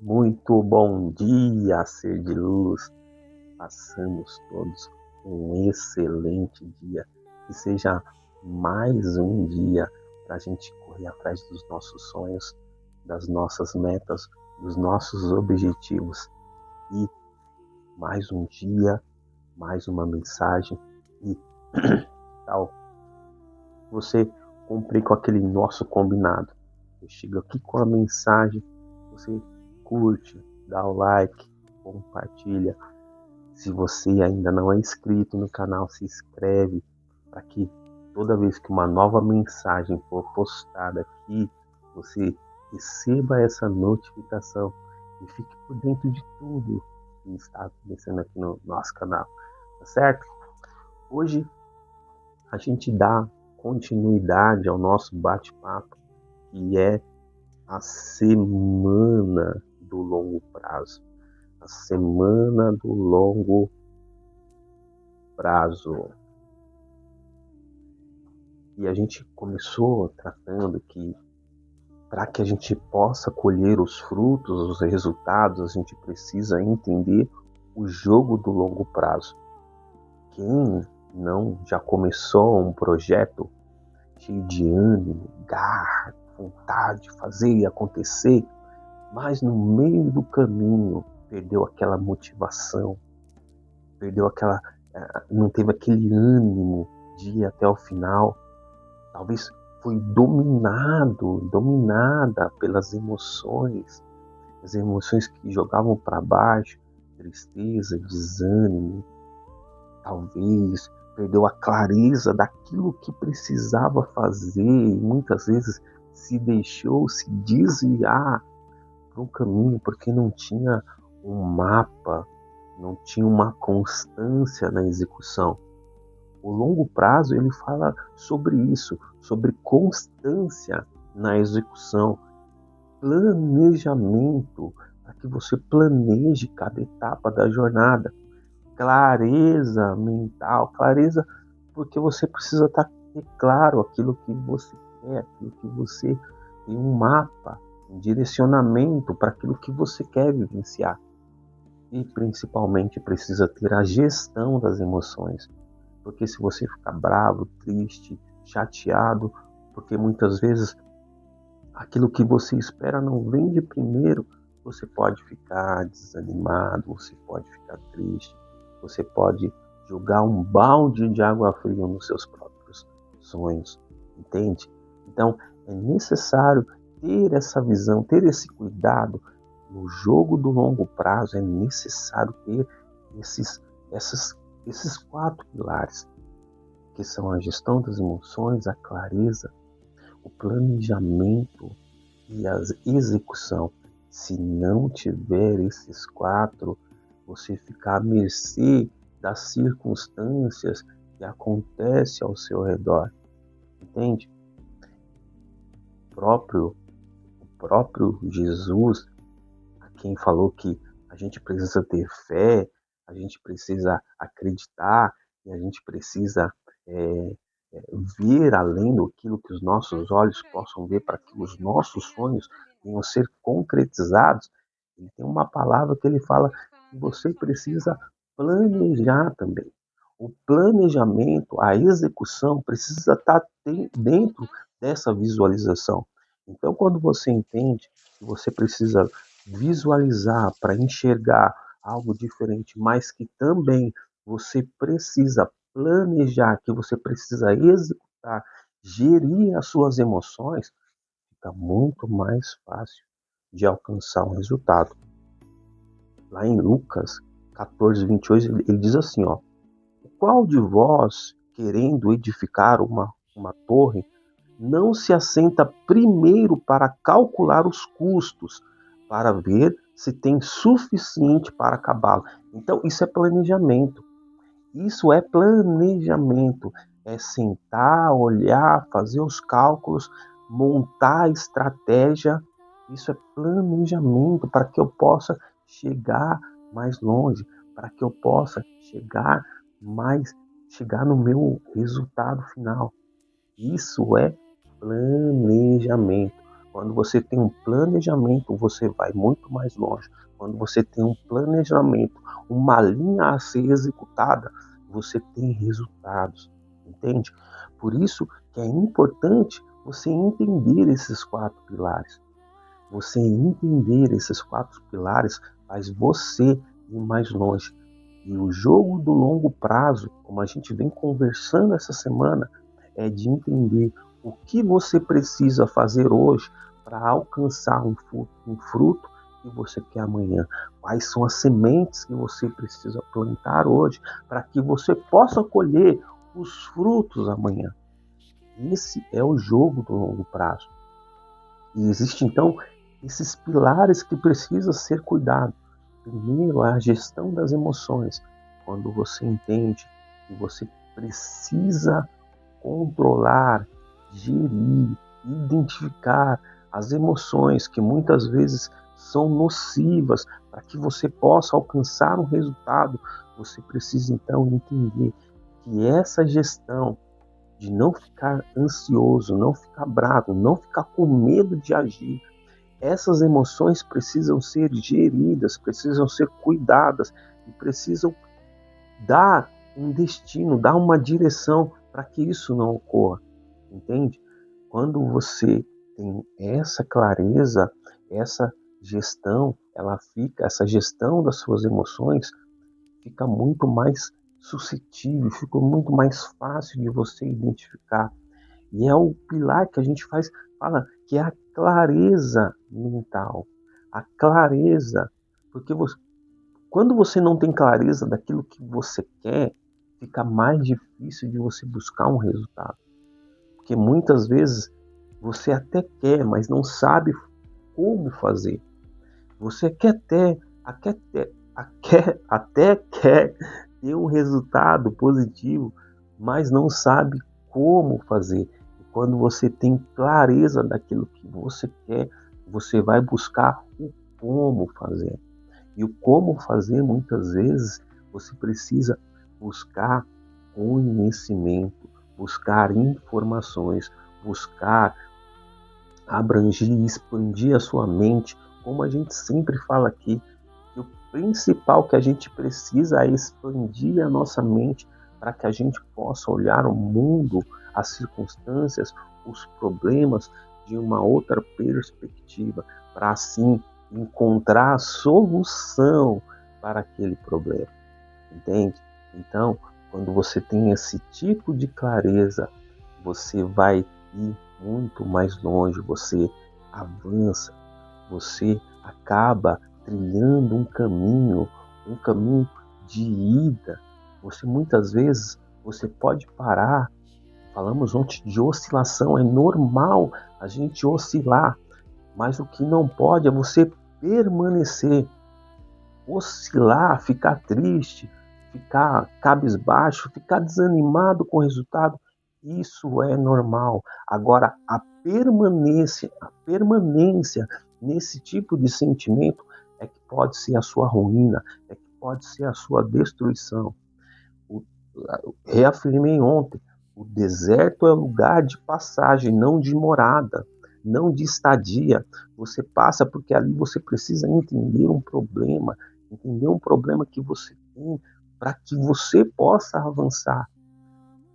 Muito bom dia, ser de luz. Passamos todos um excelente dia. Que seja mais um dia para a gente correr atrás dos nossos sonhos, das nossas metas, dos nossos objetivos. E mais um dia, mais uma mensagem. E tal, você cumprir com aquele nosso combinado. Eu chego aqui com a mensagem, você curte, dá o like, compartilha. Se você ainda não é inscrito no canal, se inscreve para que toda vez que uma nova mensagem for postada aqui, você receba essa notificação e fique por dentro de tudo que está acontecendo aqui no nosso canal, tá certo? Hoje a gente dá continuidade ao nosso bate-papo, que é a semana do longo prazo. A semana do longo prazo. E a gente começou tratando que para que a gente possa colher os frutos, os resultados, a gente precisa entender o jogo do longo prazo. Quem não já começou um projeto cheio de ânimo, garra, vontade de fazer e acontecer, mas no meio do caminho perdeu aquela motivação, perdeu aquela, não teve aquele ânimo de ir até o final, talvez foi dominada pelas emoções, as emoções que jogavam para baixo, tristeza, desânimo, talvez perdeu a clareza daquilo que precisava fazer e muitas vezes se deixou se desviar para um caminho porque não tinha um mapa, não tinha uma constância na execução. O longo prazo ele fala sobre isso, sobre constância na execução, planejamento, para que você planeje cada etapa da jornada, clareza mental, clareza porque você precisa ter claro aquilo que você quer, aquilo que você tem um mapa, um direcionamento para aquilo que você quer vivenciar. E principalmente precisa ter a gestão das emoções. Porque se você ficar bravo, triste, chateado, porque muitas vezes aquilo que você espera não vem de primeiro, você pode ficar desanimado, você pode ficar triste, você pode jogar um balde de água fria nos seus próprios sonhos, entende? Então, é necessário ter essa visão, ter esse cuidado. No jogo do longo prazo é necessário ter esses, essas, esses 4 pilares, que são a gestão das emoções, a clareza, o planejamento e a execução. Se não tiver esses 4, você fica à mercê das circunstâncias que acontecem ao seu redor, entende? O próprio Jesus, a quem falou que a gente precisa ter fé, a gente precisa acreditar e a gente precisa é, ver além daquilo que os nossos olhos possam ver para que os nossos sonhos venham ser concretizados. Ele tem uma palavra que ele fala que você precisa planejar também. O planejamento, a execução precisa estar dentro dessa visualização. Então, quando você entende que você precisa visualizar para enxergar algo diferente, mas que também você precisa planejar, que você precisa executar, gerir as suas emoções, fica muito mais fácil de alcançar um resultado. Lá em Lucas 14, 28, ele diz assim, ó, qual de vós, querendo edificar uma torre, não se assenta primeiro para calcular os custos, para ver se tem suficiente para acabá-la? Então, isso é planejamento. Isso é planejamento. É sentar, olhar, fazer os cálculos, montar a estratégia. Isso é planejamento para que eu possa chegar mais longe, para que eu possa chegar no meu resultado final. Isso é planejamento. Quando você tem um planejamento, você vai muito mais longe. Quando você tem um planejamento, uma linha a ser executada, você tem resultados, entende? Por isso que é importante você entender esses 4 pilares. Você entender esses 4 pilares faz você ir mais longe. E o jogo do longo prazo, como a gente vem conversando essa semana, é de entender o que você precisa fazer hoje para alcançar um fruto que você quer amanhã. Quais são as sementes que você precisa plantar hoje para que você possa colher os frutos amanhã. Esse é o jogo do longo prazo. E existe então esses pilares que precisam ser cuidados. Primeiro, a gestão das emoções. Quando você entende que você precisa controlar, gerir, identificar as emoções que muitas vezes são nocivas para que você possa alcançar um resultado, você precisa então entender que essa gestão de não ficar ansioso, não ficar bravo, não ficar com medo de agir, essas emoções precisam ser geridas, precisam ser cuidadas e precisam dar um destino, dar uma direção para que isso não ocorra, entende? Quando você tem essa clareza, essa gestão, essa gestão das suas emoções fica muito mais suscetível, fica muito mais fácil de você identificar. E é o pilar que a gente fala que é a clareza mental, a clareza, porque quando você não tem clareza daquilo que você quer, fica mais difícil de você buscar um resultado. Porque muitas vezes você até quer, mas não sabe como fazer. Você até quer ter um resultado positivo, mas não sabe como fazer. E quando você tem clareza daquilo que você quer, você vai buscar o como fazer. E o como fazer, muitas vezes, você precisa buscar conhecimento, buscar informações, buscar abranger e expandir a sua mente. Como a gente sempre fala aqui, que o principal que a gente precisa é expandir a nossa mente para que a gente possa olhar o mundo, as circunstâncias, os problemas de uma outra perspectiva, para assim encontrar a solução para aquele problema, entende? Então, quando você tem esse tipo de clareza, você vai ir muito mais longe, você avança, você acaba trilhando um caminho de ida. Você muitas vezes, você pode parar. Falamos ontem de oscilação, é normal a gente oscilar, mas o que não pode é você permanecer, oscilar, ficar triste, ficar cabisbaixo, ficar desanimado com o resultado. Isso é normal. Agora, a permanência nesse tipo de sentimento é que pode ser a sua ruína, é que pode ser a sua destruição. O, Reafirmei ontem, o deserto é lugar de passagem, não de morada, não de estadia. Você passa porque ali você precisa entender um problema que você tem para que você possa avançar.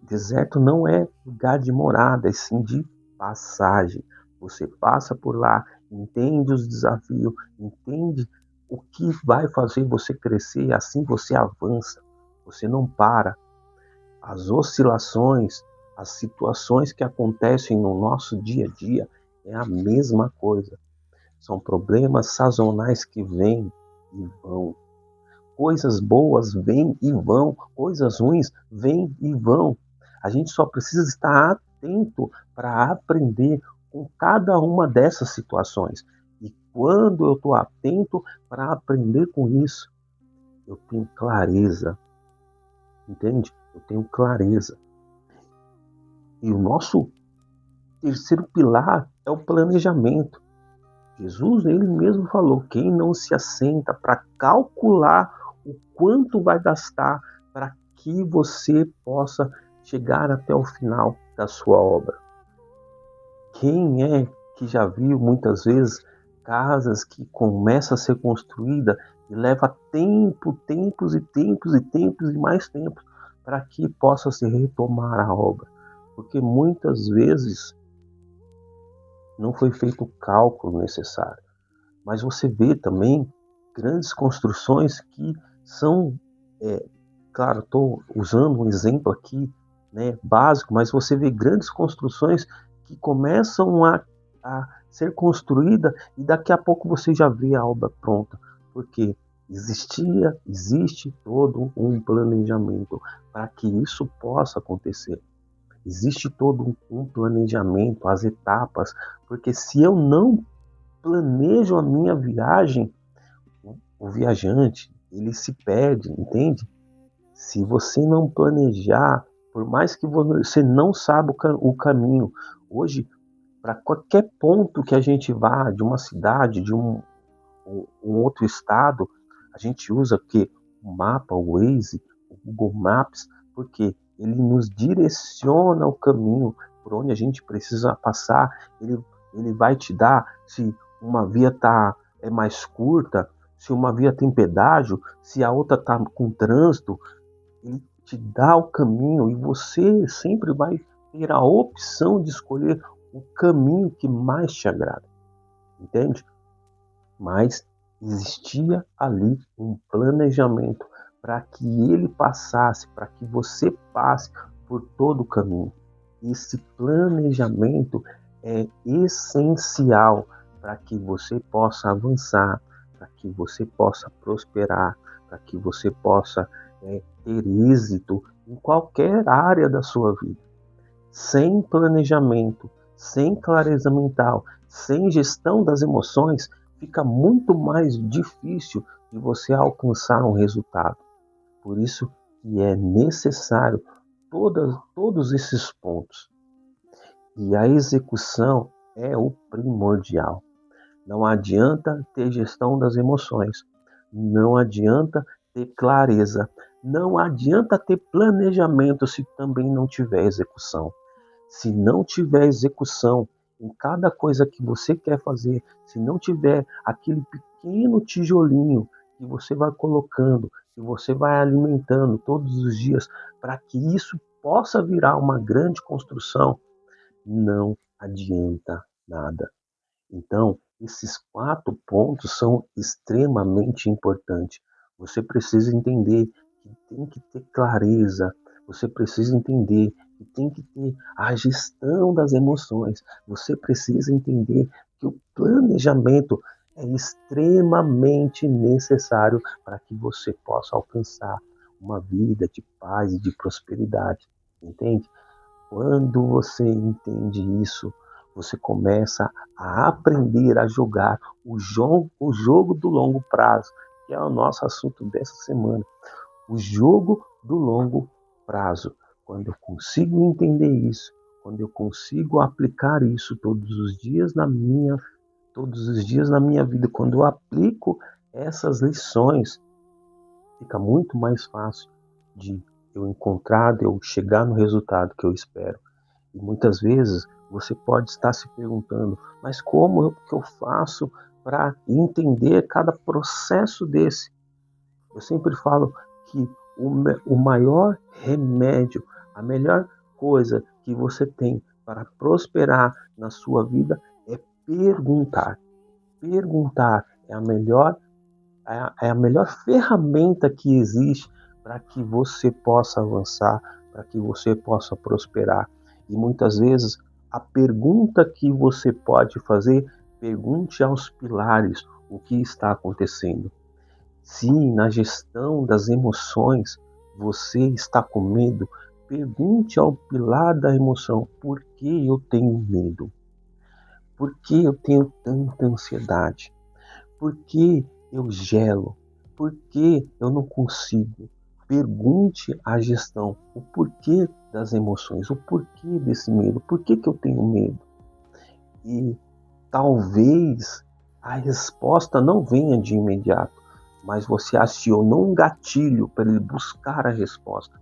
Deserto não é lugar de morada, é sim de passagem. Você passa por lá, entende os desafios, entende o que vai fazer você crescer e assim você avança. Você não para. As oscilações, as situações que acontecem no nosso dia a dia é a mesma coisa. São problemas sazonais que vêm e vão. Coisas boas vêm e vão, coisas ruins vêm e vão. A gente só precisa estar atento para aprender com cada uma dessas situações. E quando eu estou atento para aprender com isso, eu tenho clareza, entende? Eu tenho clareza. E o nosso terceiro pilar é o planejamento. Jesus, ele mesmo falou, quem não se assenta para calcular o quanto vai gastar para que você possa chegar até o final da sua obra. Quem é que já viu muitas vezes casas que começam a ser construída e leva tempos e tempos e tempos e mais tempos para que possa se retomar a obra. Porque muitas vezes não foi feito o cálculo necessário. Mas você vê também grandes construções que são, claro, estou usando um exemplo aqui, né, básico, mas você vê grandes construções que começam a ser construída e daqui a pouco você já vê a obra pronta, porque existe todo um planejamento para que isso possa acontecer. Existe todo um planejamento, as etapas, porque se eu não planejo a minha viagem, o viajante, ele se perde, entende? Se você não planejar, por mais que você não saiba o caminho, hoje, para qualquer ponto que a gente vá, de uma cidade, de um outro estado, a gente usa que o mapa, o Waze, o Google Maps, porque ele nos direciona o caminho por onde a gente precisa passar, ele vai te dar se uma via é mais curta, se uma via tem pedágio, se a outra está com trânsito, ele te dá o caminho e você sempre vai ter a opção de escolher o caminho que mais te agrada, entende? Mas existia ali um planejamento para que ele passasse, para que você passe por todo o caminho. Esse planejamento é essencial para que você possa avançar, para que você possa prosperar, para que você possa ter êxito em qualquer área da sua vida. Sem planejamento, sem clareza mental, sem gestão das emoções, fica muito mais difícil de você alcançar um resultado. Por isso que é necessário todos esses pontos. E a execução é o primordial. Não adianta ter gestão das emoções, não adianta ter clareza, não adianta ter planejamento se também não tiver execução. Se não tiver execução em cada coisa que você quer fazer, se não tiver aquele pequeno tijolinho que você vai colocando, que você vai alimentando todos os dias, para que isso possa virar uma grande construção, não adianta nada. Então, esses 4 pontos são extremamente importantes. Você precisa entender que tem que ter clareza, você precisa entender que tem que ter a gestão das emoções, você precisa entender que o planejamento é extremamente necessário para que você possa alcançar uma vida de paz e de prosperidade, entende? Quando você entende isso, você começa a aprender a jogar o jogo do longo prazo, que é o nosso assunto dessa semana. O jogo do longo prazo. Quando eu consigo entender isso, quando eu consigo aplicar isso todos os dias na minha vida, quando eu aplico essas lições, fica muito mais fácil de eu encontrar, de eu chegar no resultado que eu espero. E muitas vezes você pode estar se perguntando, mas como que eu faço para entender cada processo desse? Eu sempre falo que o maior remédio, a melhor coisa que você tem para prosperar na sua vida é perguntar. Perguntar é a melhor ferramenta que existe para que você possa avançar, para que você possa prosperar. E muitas vezes a pergunta que você pode fazer, pergunte aos pilares o que está acontecendo. Se na gestão das emoções você está com medo, pergunte ao pilar da emoção: por que eu tenho medo? Por que eu tenho tanta ansiedade? Por que eu gelo? Por que eu não consigo? Pergunte à gestão o porquê das emoções, o porquê desse medo, por que eu tenho medo? E talvez a resposta não venha de imediato, mas você acionou um gatilho para ele buscar a resposta.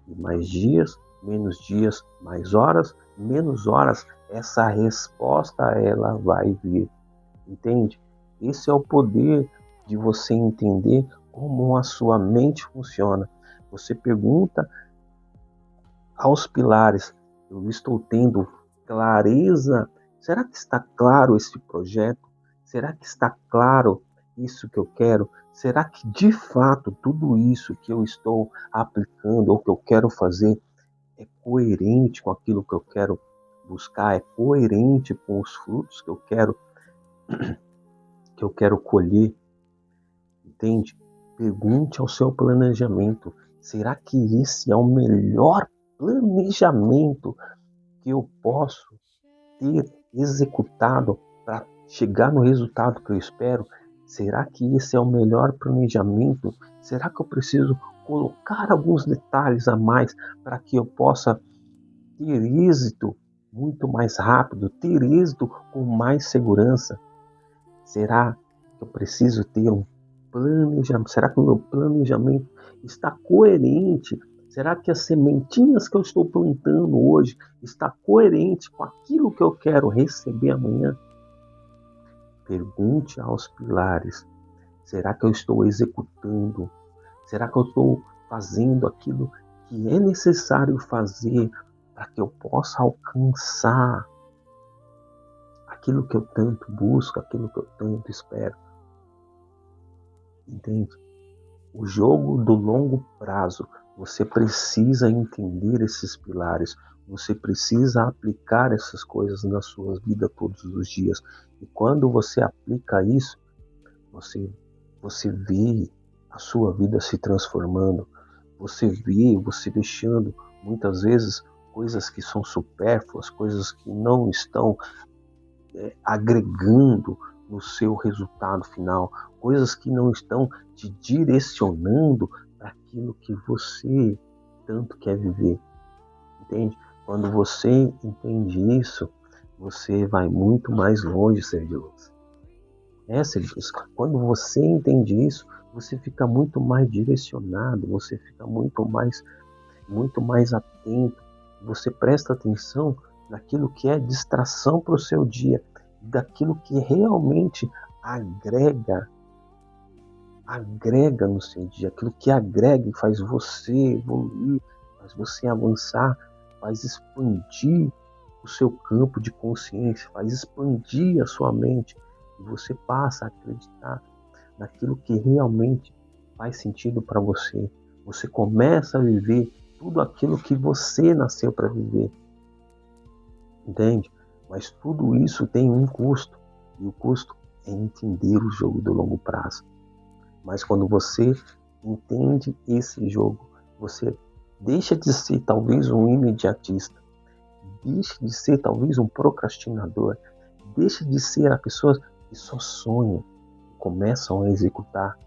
E mais dias, menos dias, mais horas, menos horas, essa resposta ela vai vir, entende? Esse é o poder de você entender como a sua mente funciona. Você pergunta aos pilares, eu estou tendo clareza? Será que está claro esse projeto? Será que está claro isso que eu quero? Será que de fato tudo isso que eu estou aplicando ou que eu quero fazer é coerente com aquilo que eu quero buscar? É coerente com os frutos que eu quero colher? Entende? Pergunte ao seu planejamento. Será que esse é o melhor planejamento que eu posso ter executado para chegar no resultado que eu espero? Será que esse é o melhor planejamento? Será que eu preciso colocar alguns detalhes a mais para que eu possa ter êxito muito mais rápido, ter êxito com mais segurança? Será que eu preciso ter um planejamento? Será que o meu planejamento está coerente? Será que as sementinhas que eu estou plantando hoje está coerente com aquilo que eu quero receber amanhã? Pergunte aos pilares. Será que eu estou executando? Será que eu estou fazendo aquilo que é necessário fazer para que eu possa alcançar aquilo que eu tanto busco, aquilo que eu tanto espero? Entende? O jogo do longo prazo, você precisa entender esses pilares, você precisa aplicar essas coisas na sua vida todos os dias. E quando você aplica isso, você, você vê a sua vida se transformando, você vê você deixando muitas vezes coisas que são supérfluas, coisas que não estão agregando no seu resultado final, coisas que não estão te direcionando para aquilo que você tanto quer viver, entende? Quando você entende isso, você vai muito mais longe, ser de luz. Ser de luz. Quando você entende isso, você fica muito mais direcionado, você fica muito mais atento, você presta atenção naquilo que é distração para o seu dia, daquilo que realmente agrega no seu dia, aquilo que agrega e faz você evoluir, faz você avançar, faz expandir o seu campo de consciência, faz expandir a sua mente e você passa a acreditar naquilo que realmente faz sentido para você. Você começa a viver tudo aquilo que você nasceu para viver, entende? Mas tudo isso tem um custo, e o custo é entender o jogo do longo prazo. Mas quando você entende esse jogo, você deixa de ser talvez um imediatista, deixa de ser talvez um procrastinador, deixa de ser a pessoa que só sonha e começam a executar.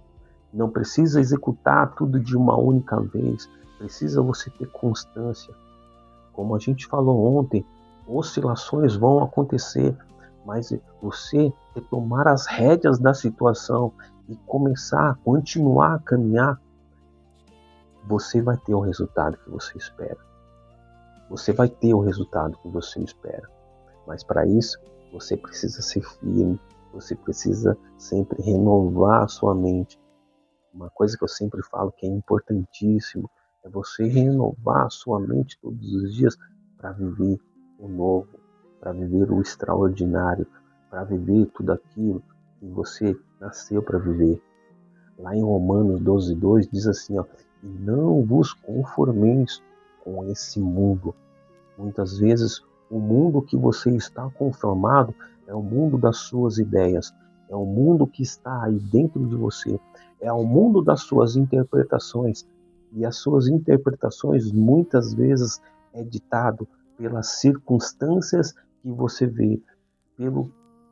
Não precisa executar tudo de uma única vez, precisa você ter constância. Como a gente falou ontem, oscilações vão acontecer, mas você retomar as rédeas da situação e começar a continuar a caminhar, você vai ter o resultado que você espera. Você vai ter o resultado que você espera. Mas para isso, você precisa ser firme, você precisa sempre renovar a sua mente. Uma coisa que eu sempre falo que é importantíssimo é você renovar a sua mente todos os dias para viver o novo, para viver o extraordinário, para viver tudo aquilo que você nasceu para viver. Lá em Romanos 12:2 diz assim, ó, e não vos conformeis com esse mundo. Muitas vezes o mundo que você está conformado é o mundo das suas ideias, é o mundo que está aí dentro de você, é o mundo das suas interpretações. E as suas interpretações muitas vezes é ditado pelas circunstâncias que você vê,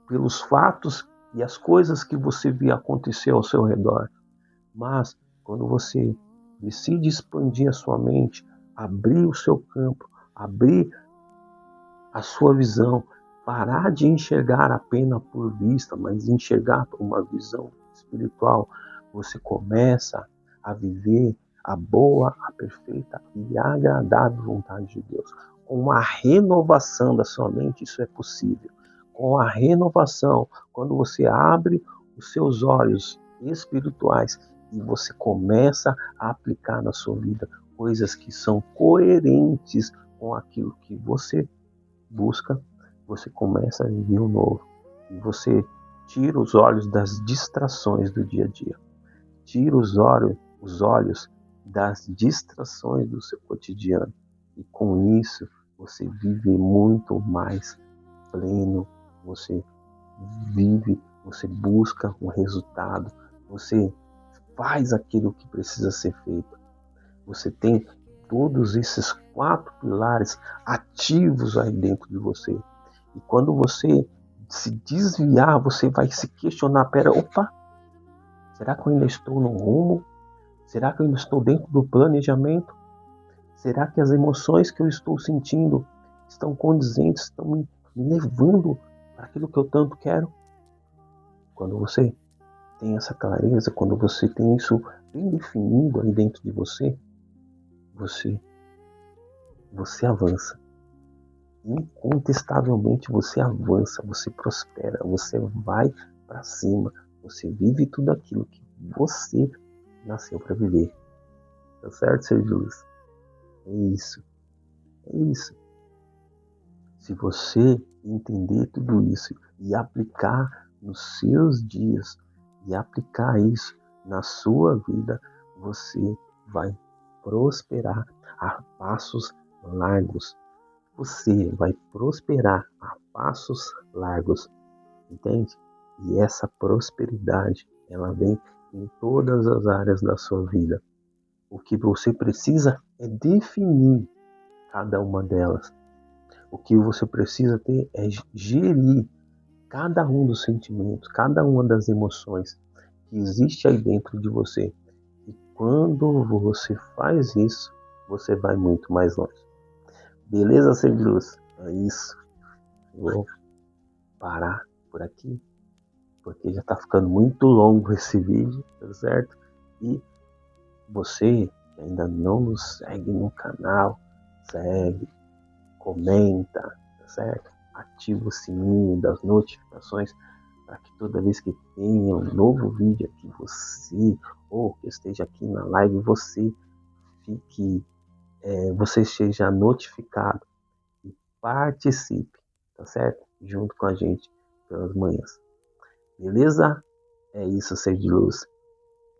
pelos fatos e as coisas que você vê acontecer ao seu redor. Mas quando você decide expandir a sua mente, abrir o seu campo, abrir a sua visão, parar de enxergar apenas por vista, mas enxergar por uma visão espiritual, você começa a viver a boa, a perfeita e agradável vontade de Deus. com a renovação da sua mente, isso é possível. Com a renovação, quando você abre os seus olhos espirituais e você começa a aplicar na sua vida coisas que são coerentes com aquilo que você busca, você começa a viver o novo. E você tira os olhos das distrações do dia a dia. Tira os olhos das distrações do seu cotidiano. E com isso, você vive muito mais pleno, você vive, você busca um resultado, você faz aquilo que precisa ser feito. Você tem todos esses 4 pilares ativos aí dentro de você. E quando você se desviar, você vai se questionar, opa, será que eu ainda estou no rumo? Será que eu ainda estou dentro do planejamento? Será que as emoções que eu estou sentindo estão condizentes, estão me levando para aquilo que eu tanto quero? Quando você tem essa clareza, quando você tem isso bem definido aí dentro de você, você, você avança. Incontestavelmente você avança, você prospera, você vai para cima, você vive tudo aquilo que você nasceu para viver. Tá certo, Sr. Julius? É isso, é isso. Se você entender tudo isso e aplicar nos seus dias, e aplicar isso na sua vida, você vai prosperar a passos largos. Você vai prosperar a passos largos, entende? E essa prosperidade, ela vem em todas as áreas da sua vida. O que você precisa é definir cada uma delas. O que você precisa ter é gerir cada um dos sentimentos, cada uma das emoções que existe aí dentro de você. E quando você faz isso, você vai muito mais longe. Beleza, ser de luz? É isso. Vou parar por aqui, porque já está ficando muito longo esse vídeo, tá certo? E você que ainda não nos segue no canal, segue, comenta, tá certo? Ativa o sininho das notificações para que toda vez que tenha um novo vídeo aqui, você, ou que esteja aqui na live, você seja notificado e participe, tá certo? Junto com a gente pelas manhãs. Beleza? É isso, ser de luz.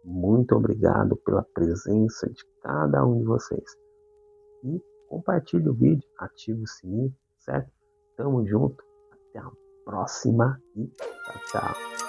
Muito obrigado pela presença de cada um de vocês. E compartilhe o vídeo, ative o sininho, certo? Tamo junto. Até a próxima e tchau, tchau.